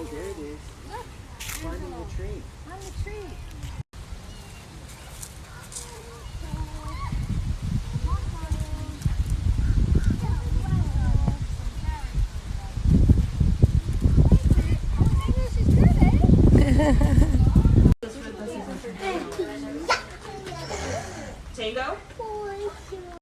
Oh, there it is. Look. Climbing the tree. On the tree. Oh, maybe she's good, eh?